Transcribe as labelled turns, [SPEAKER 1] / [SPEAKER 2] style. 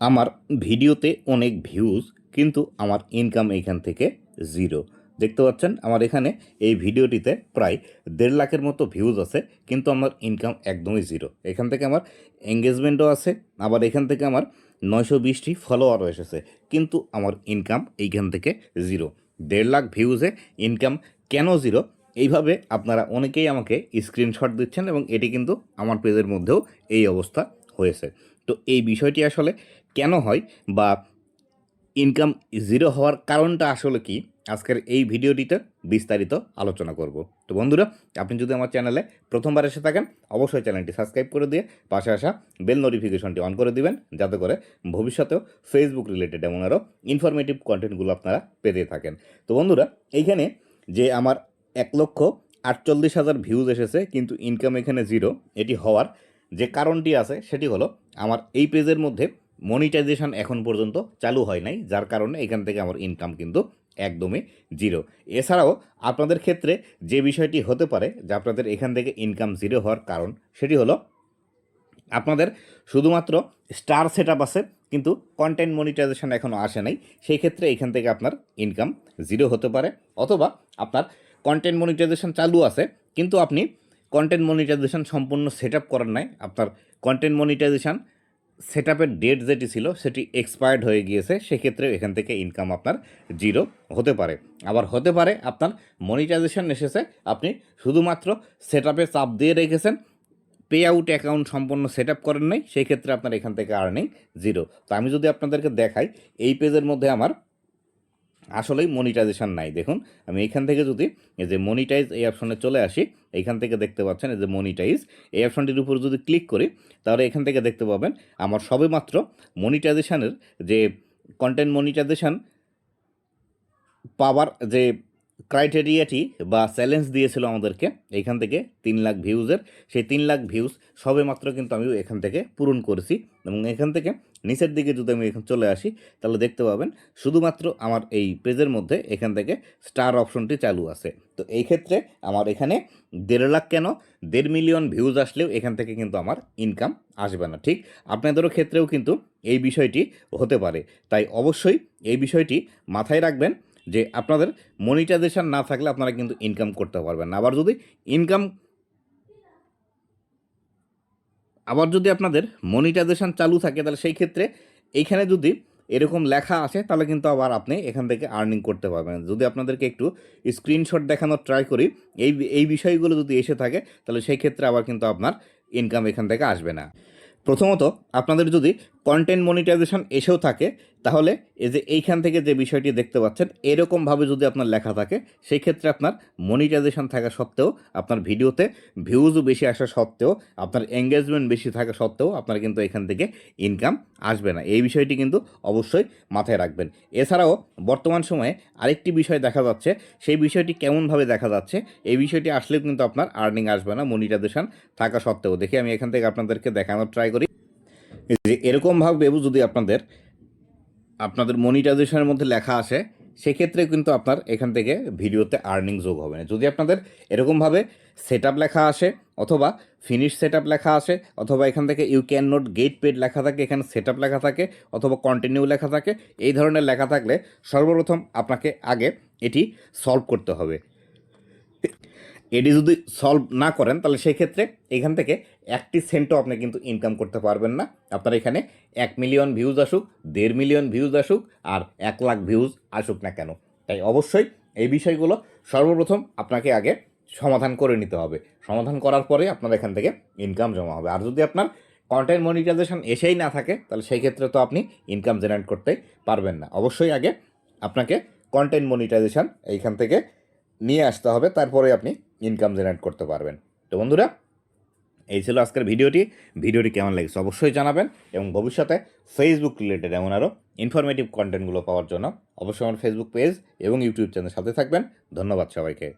[SPEAKER 1] আমার ভিডিওতে অনেক ভিউজ, কিন্তু আমার ইনকাম এইখান থেকে জিরো। দেখতে পাচ্ছেন আমার এখানে এই ভিডিওটিতে প্রায় 1.5 লাখের মতো ভিউজ আছে, কিন্তু আমার ইনকাম একদমই জিরো। এখান থেকে আমার এঙ্গেজমেন্টও আছে, আবার এখান থেকে আমার 920টি ফলোয়ারও এসেছে, কিন্তু আমার ইনকাম এইখান থেকে জিরো। 1.5 লাখ ভিউজে ইনকাম কেন জিরো? এইভাবে আপনারা অনেকেই আমাকে স্ক্রিনশট দিচ্ছেন, এবং এটি কিন্তু আমার পেজের মধ্যেও এই অবস্থা হয়েছে। তো এই বিষয়টি আসলে কেন হয়, বা ইনকাম জিরো হওয়ার কারণটা আসলে কি, আজকের এই ভিডিওটিতে বিস্তারিত আলোচনা করব। তো বন্ধুরা, আপনি যদি আমার চ্যানেলে প্রথমবার এসে থাকেন, অবশ্যই চ্যানেলটি সাবস্ক্রাইব করে দিয়ে পাশে আসা বেল নোটিফিকেশনটি অন করে দিবেন, যাতে করে ভবিষ্যতেও ফেসবুক রিলেটেড এমন আরও ইনফরমেটিভ কন্টেন্টগুলো আপনারা পেতে থাকেন। তো বন্ধুরা, এইখানে যে আমার 1,48,000 ভিউজ এসেছে, কিন্তু ইনকাম এখানে জিরো, এটি হওয়ার যে কারণটি আছে সেটি হলো, আমার এই পেজের মধ্যে মনিটাইজেশন এখন পর্যন্ত চালু হয় নাই, যার কারণে এখান থেকে আমার ইনকাম কিন্তু একদমই জিরো। এছাড়াও আপনাদের ক্ষেত্রে যে বিষয়টি হতে পারে যে আপনাদের এখান থেকে ইনকাম জিরো হওয়ার কারণ, সেটি হলো আপনাদের শুধুমাত্র স্টার সেট আপ আছে, কিন্তু কন্টেন্ট মনিটাইজেশন এখনও আসে নাই। সেই ক্ষেত্রে এখান থেকে আপনার ইনকাম জিরো হতে পারে, অথবা আপনার কন্টেন্ট মনিটাইজেশন চালু আছে, কিন্তু আপনি কন্টেন্ট মনিটাইজেশন সম্পূর্ণ সেট আপ করার নাই। আপনার কন্টেন্ট মনিটাইজেশন সেট আপের ডেট যেটি ছিল সেটি এক্সপায়ার্ড হয়ে গিয়েছে, সেক্ষেত্রে এখান থেকে ইনকাম আপনার জিরো হতে পারে। আবার হতে পারে আপনার মনিটাইজেশন এসেছে, আপনি শুধুমাত্র সেট আপে চাপ দিয়ে রেখেছেন, পে আউট অ্যাকাউন্ট সম্পূর্ণ সেট আপ করেন নাই, সেই ক্ষেত্রে আপনার এখান থেকে আর্নিং জিরো। তো আমি যদি আপনাদেরকে দেখাই, এই পেজের মধ্যে আমার আসলেই মনিটাইজেশন নাই। দেখুন, আমি এইখান থেকে যদি এই যে মনিটাইজ এই অপশনে চলে আসি, এইখান থেকে দেখতে পাচ্ছেন এই যে মনিটাইজ, এই অপশনটির উপর যদি ক্লিক করি, তাহলে এখান থেকে দেখতে পাবেন আমার সবেমাত্র মনিটাইজেশনের যে কন্টেন্ট মনিটাইজেশন পাওয়ার যে ক্রাইটেরিয়াটি বা চ্যালেঞ্জ দিয়েছিল আমাদেরকে এইখান থেকে 3 লাখ ভিউজের, সেই 3 লাখ ভিউজ সবেমাত্র কিন্তু আমি এখান থেকে পূরণ করেছি। এবং এখান থেকে নিচের দিকে যদি আমি এখন চলে আসি, তাহলে দেখতে পাবেন শুধুমাত্র আমার এই পেজের মধ্যে এখান থেকে স্টার অপশনটি চালু আছে। তো এই ক্ষেত্রে আমার এখানে 1.5 লাখ কেন, 1.5 মিলিয়ন ভিউজ আসলেও এখান থেকে কিন্তু আমার ইনকাম আসবে না। ঠিক আপনাদেরও ক্ষেত্রেও কিন্তু এই বিষয়টি হতে পারে। তাই অবশ্যই এই বিষয়টি মাথায় রাখবেন যে আপনাদের মনিটাইজেশন না থাকলে আপনারা কিন্তু ইনকাম করতে পারবেন না। আবার যদি আপনাদের মনিটাইজেশন চালু থাকে, তাহলে সেই ক্ষেত্রে এইখানে যদি এরকম লেখা আসে, তাহলে কিন্তু আবার আপনি এখান থেকে আর্নিং করতে পারবেন। যদি আপনাদেরকে একটু স্ক্রিনশট দেখানোর ট্রাই করি, এই বিষয়গুলো যদি এসে থাকে, তাহলে সেই ক্ষেত্রে আবার কিন্তু আপনার ইনকাম এখান থেকে আসবে না। প্রথমত, আপনাদের যদি কন্টেন্ট মনিটাইজেশন এসেও থাকে, তাহলে এই যে এইখান থেকে যে বিষয়টি দেখতে পাচ্ছেন, এরকমভাবে যদি আপনার লেখা থাকে, সেই ক্ষেত্রে আপনার মনিটাইজেশন থাকা সত্ত্বেও, আপনার ভিডিওতে ভিউজও বেশি আসা সত্ত্বেও, আপনার এঙ্গেজমেন্ট বেশি থাকা সত্ত্বেও আপনার কিন্তু এখান থেকে ইনকাম আসবে না। এই বিষয়টি কিন্তু অবশ্যই মাথায় রাখবেন। এছাড়াও বর্তমান সময়ে আরেকটি বিষয় দেখা যাচ্ছে, সেই বিষয়টি কেমনভাবে দেখা যাচ্ছে, এই বিষয়টি আসলেও কিন্তু আপনার আর্নিং আসবে না মনিটাইজেশন থাকা সত্ত্বেও। দেখি আমি এখান থেকে আপনাদেরকে দেখানোর ট্রাই করি যে এরকমভাবে যদি আপনাদের মনিটাইজেশনের মধ্যে লেখা আসে, সেক্ষেত্রে কিন্তু আপনার এখান থেকে ভিডিওতে আর্নিং যোগ হবে না। যদি আপনাদের এরকমভাবে সেট আপ লেখা আসে, অথবা ফিনিশ সেট আপ লেখা আসে, অথবা এখান থেকে you can not get paid লেখা থাকে, এখানে সেট আপ লেখা থাকে, অথবা কন্টিনিউ লেখা থাকে, এই ধরনের লেখা থাকলে সর্বপ্রথম আপনাকে আগে এটি সলভ করতে হবে। এটি যদি সলভ না করেন, তাহলে সেই ক্ষেত্রে এখান থেকে 1 সেন্টও আপনি কিন্তু ইনকাম করতে পারবেন না। আপনার এখানে 1 মিলিয়ন ভিউজ আসুক, 1.5 মিলিয়ন ভিউজ আসুক, আর 1 লাখ ভিউজ আসুক না কেন, তাই অবশ্যই এই বিষয়গুলো সর্বপ্রথম আপনাকে আগে সমাধান করে নিতে হবে। সমাধান করার পরে আপনার এখান থেকে ইনকাম জমা হবে। আর যদি আপনার কন্টেন্ট মনিটাইজেশন এসেই না থাকে, তাহলে সেই ক্ষেত্রে তো আপনি ইনকাম জেনারেট করতে পারবেন না। অবশ্যই আগে আপনাকে কন্টেন্ট মনিটাইজেশন এইখান থেকে নিয়ে আসতে হবে, তারপরে আপনি ইনকাম জেনারেট করতে পারবেন। তো বন্ধুরা, এই ছিল আজকের ভিডিওটি কেমন লেগেছে অবশ্যই জানাবেন, এবং ভবিষ্যতে ফেসবুক রিলেটেড এমন আরও ইনফরমেটিভ কন্টেন্টগুলো পাওয়ার জন্য অবশ্যই আমার ফেসবুক পেজ এবং ইউটিউব চ্যানেলের সাথে থাকবেন। ধন্যবাদ সবাইকে।